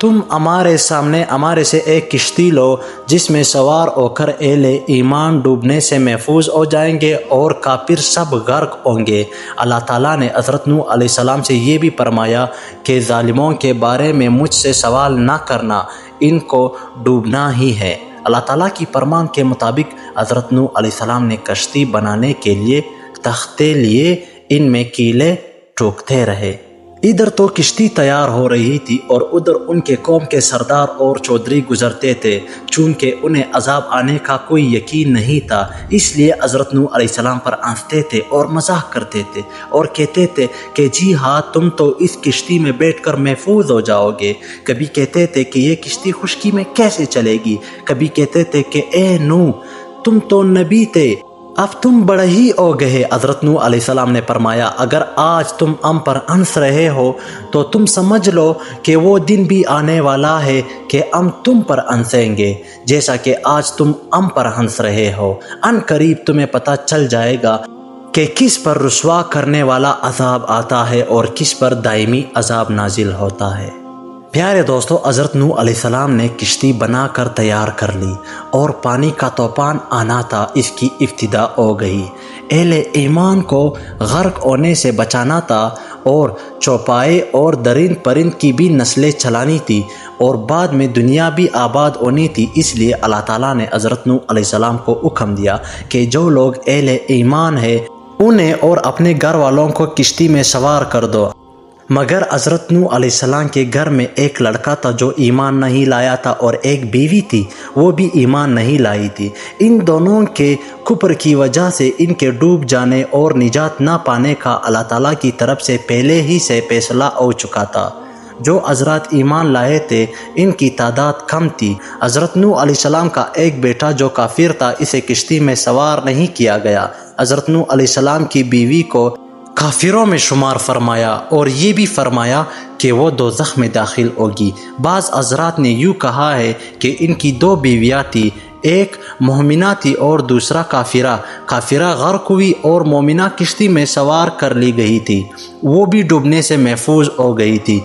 تم ہمارے سامنے ہمارے سے ایک کشتی لو جس میں سوار ہو کر اہل ایمان ڈوبنے سے محفوظ ہو جائیں گے اور کافر سب غرق ہوں گے۔ اللہ تعالیٰ نے حضرت نوح علیہ السلام سے یہ بھی فرمایا کہ ظالموں کے بارے میں مجھ سے سوال نہ کرنا، ان کو ڈوبنا ہی ہے۔ اللہ تعالیٰ کی فرمان کے مطابق حضرت نوح علیہ السلام نے کشتی بنانے کے لیے تختے لیے، ان میں کیلیں ٹھوکتے رہے۔ ادھر تو کشتی تیار ہو رہی تھی اور ادھر ان کے قوم کے سردار اور چودھری گزرتے تھے۔ چونکہ انہیں عذاب آنے کا کوئی یقین نہیں تھا، اس لیے حضرت نوح علیہ السلام پر ہنستے تھے اور مزاح کرتے تھے اور کہتے تھے کہ جی ہاں، تم تو اس کشتی میں بیٹھ کر محفوظ ہو جاؤ گے۔ کبھی کہتے تھے کہ یہ کشتی خشکی میں کیسے چلے گی، کبھی کہتے تھے کہ اے نوح، تم تو نبی تھے، اب تم بڑے ہی ہو گئے۔ حضرت نوح علیہ السلام نے فرمایا، اگر آج تم ہم پر ہنس رہے ہو تو تم سمجھ لو کہ وہ دن بھی آنے والا ہے کہ ہم تم پر ہنسیں گے، جیسا کہ آج تم ہم پر ہنس رہے ہو۔ ان قریب تمہیں پتہ چل جائے گا کہ کس پر رسوا کرنے والا عذاب آتا ہے اور کس پر دائمی عذاب نازل ہوتا ہے۔ پیارے دوستو، حضرت نوح علیہ السلام نے کشتی بنا کر تیار کر لی اور پانی کا طوفان آنا تھا، اس کی ابتدا ہو گئی۔ اہل ایمان کو غرق ہونے سے بچانا تھا اور چوپائے اور درند پرند کی بھی نسلیں چلانی تھی اور بعد میں دنیا بھی آباد ہونی تھی۔ اس لیے اللہ تعالیٰ نے حضرت نوح علیہ السلام کو حکم دیا کہ جو لوگ اہل ایمان ہیں انہیں اور اپنے گھر والوں کو کشتی میں سوار کر دو۔ مگر حضرت نوح علیہ السلام کے گھر میں ایک لڑکا تھا جو ایمان نہیں لایا تھا اور ایک بیوی تھی، وہ بھی ایمان نہیں لائی تھی۔ ان دونوں کے کفر کی وجہ سے ان کے ڈوب جانے اور نجات نہ پانے کا اللہ تعالیٰ کی طرف سے پہلے ہی سے فیصلہ ہو چکا تھا۔ جو حضرات ایمان لائے تھے ان کی تعداد کم تھی۔ حضرت نوح علیہ السلام کا ایک بیٹا جو کافر تھا، اسے کشتی میں سوار نہیں کیا گیا۔ حضرت نوح علیہ السلام کی بیوی کو کافروں میں شمار فرمایا اور یہ بھی فرمایا کہ وہ دوزخ میں داخل ہوگی۔ بعض حضرات نے یوں کہا ہے کہ ان کی دو بیویاں تھیں، ایک مومنہ تھی اور دوسرا کافرہ۔ کافرہ غرق ہوئی اور مومنہ کشتی میں سوار کر لی گئی تھی، وہ بھی ڈوبنے سے محفوظ ہو گئی تھی۔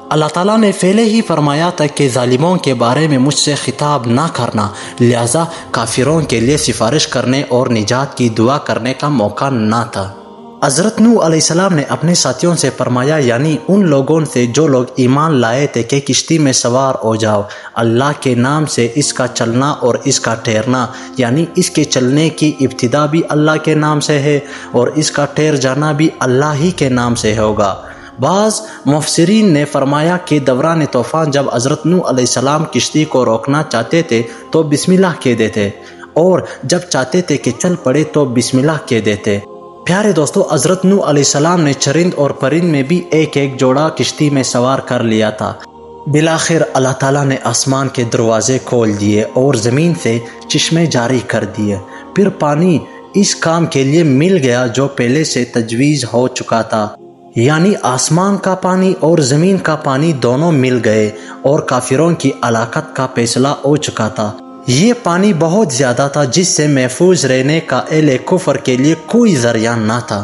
اللہ تعالیٰ نے پہلے ہی فرمایا تھا کہ ظالموں کے بارے میں مجھ سے خطاب نہ کرنا، لہذا کافروں کے لیے سفارش کرنے اور نجات کی دعا کرنے کا موقع نہ تھا۔ حضرت نوح علیہ السلام نے اپنے ساتھیوں سے فرمایا، یعنی ان لوگوں سے جو لوگ ایمان لائے تھے، کہ کشتی میں سوار ہو جاؤ۔ اللہ کے نام سے اس کا چلنا اور اس کا ٹھہرنا، یعنی اس کے چلنے کی ابتدا بھی اللہ کے نام سے ہے اور اس کا ٹھہر جانا بھی اللہ ہی کے نام سے ہوگا۔ بعض مفسرین نے فرمایا کہ دوران طوفان جب حضرت نوح علیہ السلام کشتی کو روکنا چاہتے تھے تو بسم اللہ کہتے تھے اور جب چاہتے تھے کہ چل پڑے تو بسم اللہ کہہ دیتے۔ پیارے دوستو، حضرت نوح علیہ السلام نے چرند اور پرند میں بھی ایک ایک جوڑا کشتی میں سوار کر لیا تھا۔ بالآخر اللہ تعالیٰ نے آسمان کے دروازے کھول دیے اور زمین سے چشمے جاری کر دیے۔ پھر پانی اس کام کے لیے مل گیا جو پہلے سے تجویز ہو چکا تھا، یعنی آسمان کا پانی اور زمین کا پانی دونوں مل گئے اور کافروں کی ہلاکت کا فیصلہ ہو چکا تھا۔ یہ پانی بہت زیادہ تھا جس سے محفوظ رہنے کا اہل کفر کے لیے کوئی ذریعہ نہ تھا۔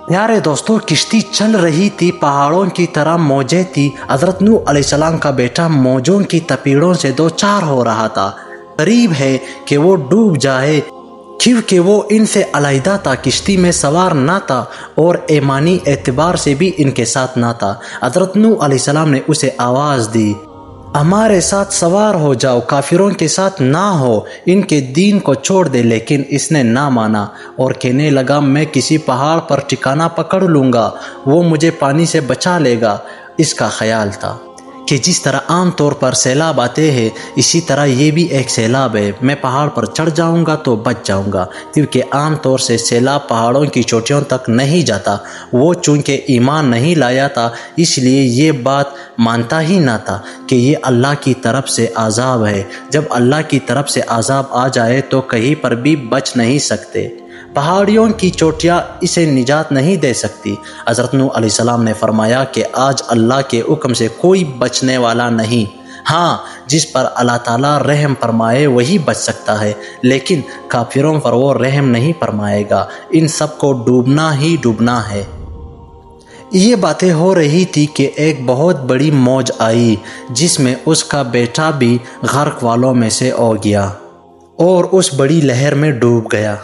پیارے دوستو، کشتی چل رہی تھی، پہاڑوں کی طرح موجیں تھی۔ حضرت نوح علیہ السلام کا بیٹا موجوں کی تپیڑوں سے دو چار ہو رہا تھا، قریب ہے کہ وہ ڈوب جائے کیونکہ وہ ان سے علیحدہ تھا، کشتی میں سوار نہ تھا اور ایمانی اعتبار سے بھی ان کے ساتھ نہ تھا۔ حضرت نوح علیہ السلام نے اسے آواز دی، ہمارے ساتھ سوار ہو جاؤ، کافروں کے ساتھ نہ ہو، ان کے دین کو چھوڑ دے۔ لیکن اس نے نہ مانا اور کہنے لگا، میں کسی پہاڑ پر ٹھکانہ پکڑ لوں گا، وہ مجھے پانی سے بچا لے گا۔ اس کا خیال تھا کہ جس طرح عام طور پر سیلاب آتے ہیں اسی طرح یہ بھی ایک سیلاب ہے، میں پہاڑ پر چڑھ جاؤں گا تو بچ جاؤں گا، کیونکہ عام طور سے سیلاب پہاڑوں کی چوٹیوں تک نہیں جاتا۔ وہ چونکہ ایمان نہیں لایا تھا اس لیے یہ بات مانتا ہی نہ تھا کہ یہ اللہ کی طرف سے عذاب ہے۔ جب اللہ کی طرف سے عذاب آ جائے تو کہیں پر بھی بچ نہیں سکتے، پہاڑیوں کی چوٹیاں اسے نجات نہیں دے سکتی۔ حضرت نوح علیہ السلام نے فرمایا کہ آج اللہ کے حکم سے کوئی بچنے والا نہیں، ہاں جس پر اللہ تعالیٰ رحم فرمائے وہی بچ سکتا ہے، لیکن کافروں پر وہ رحم نہیں فرمائے گا، ان سب کو ڈوبنا ہی ڈوبنا ہے۔ یہ باتیں ہو رہی تھی کہ ایک بہت بڑی موج آئی جس میں اس کا بیٹا بھی غرق والوں میں سے ہو گیا اور اس بڑی لہر میں ڈوب گیا۔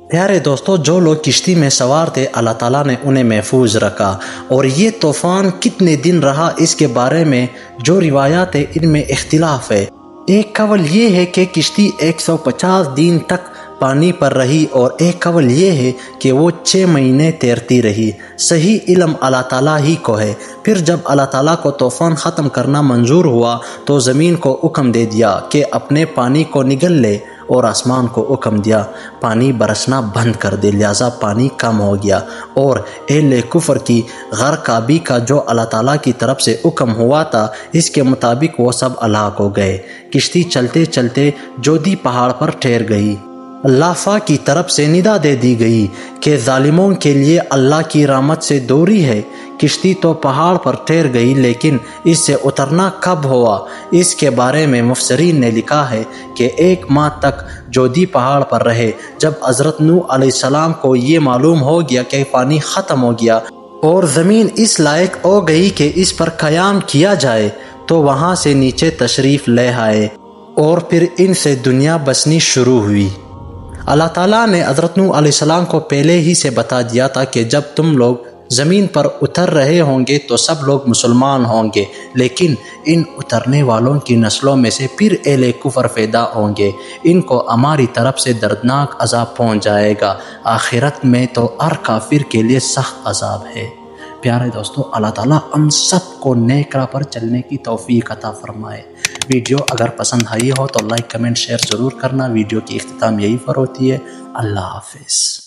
پیارے دوستو، جو لوگ کشتی میں سوار تھے اللہ تعالیٰ نے انہیں محفوظ رکھا، اور یہ طوفان کتنے دن رہا اس کے بارے میں جو روایات ہیں ان میں اختلاف ہے۔ ایک قول یہ ہے کہ کشتی 150 دن تک پانی پر رہی، اور ایک قول یہ ہے کہ وہ 6 مہینے تیرتی رہی۔ صحیح علم اللہ تعالیٰ ہی کو ہے۔ پھر جب اللہ تعالیٰ کو طوفان ختم کرنا منظور ہوا تو زمین کو حکم دے دیا کہ اپنے پانی کو نگل لے، اور آسمان کو حکم دیا پانی برسنا بند کر دے، لہٰذا پانی کم ہو گیا، اور اہل کفر کی غرقابی کا جو اللہ تعالیٰ کی طرف سے حکم ہوا تھا اس کے مطابق وہ سب ہلاک ہو گئے۔ کشتی چلتے چلتے جودی پہاڑ پر ٹھہر گئی۔ اللہ کی طرف سے ندا دے دی گئی کہ ظالموں کے لیے اللہ کی رحمت سے دوری ہے۔ کشتی تو پہاڑ پر ٹھہر گئی، لیکن اس سے اترنا کب ہوا اس کے بارے میں مفسرین نے لکھا ہے کہ 1 ماہ تک جودی پہاڑ پر رہے۔ جب حضرت نوح علیہ السلام کو یہ معلوم ہو گیا کہ پانی ختم ہو گیا اور زمین اس لائق ہو گئی کہ اس پر قیام کیا جائے، تو وہاں سے نیچے تشریف لے آئے، اور پھر ان سے دنیا بسنی شروع ہوئی۔ اللہ تعالیٰ نے حضرت نوح علیہ السلام کو پہلے ہی سے بتا دیا تھا کہ جب تم لوگ زمین پر اتر رہے ہوں گے تو سب لوگ مسلمان ہوں گے، لیکن ان اترنے والوں کی نسلوں میں سے پھر اہل کفر پیدا ہوں گے، ان کو ہماری طرف سے دردناک عذاب پہنچ جائے گا، آخرت میں تو ہر کافر کے لیے سخت عذاب ہے۔ پیارے دوستو، اللہ تعالیٰ ہم سب کو نیک راہ پر چلنے کی توفیق عطا فرمائے۔ ویڈیو اگر پسند آئی ہو تو لائک، کمنٹ، شیئر ضرور کرنا۔ ویڈیو کی اختتام یہی پر ہوتی ہے۔ اللہ حافظ۔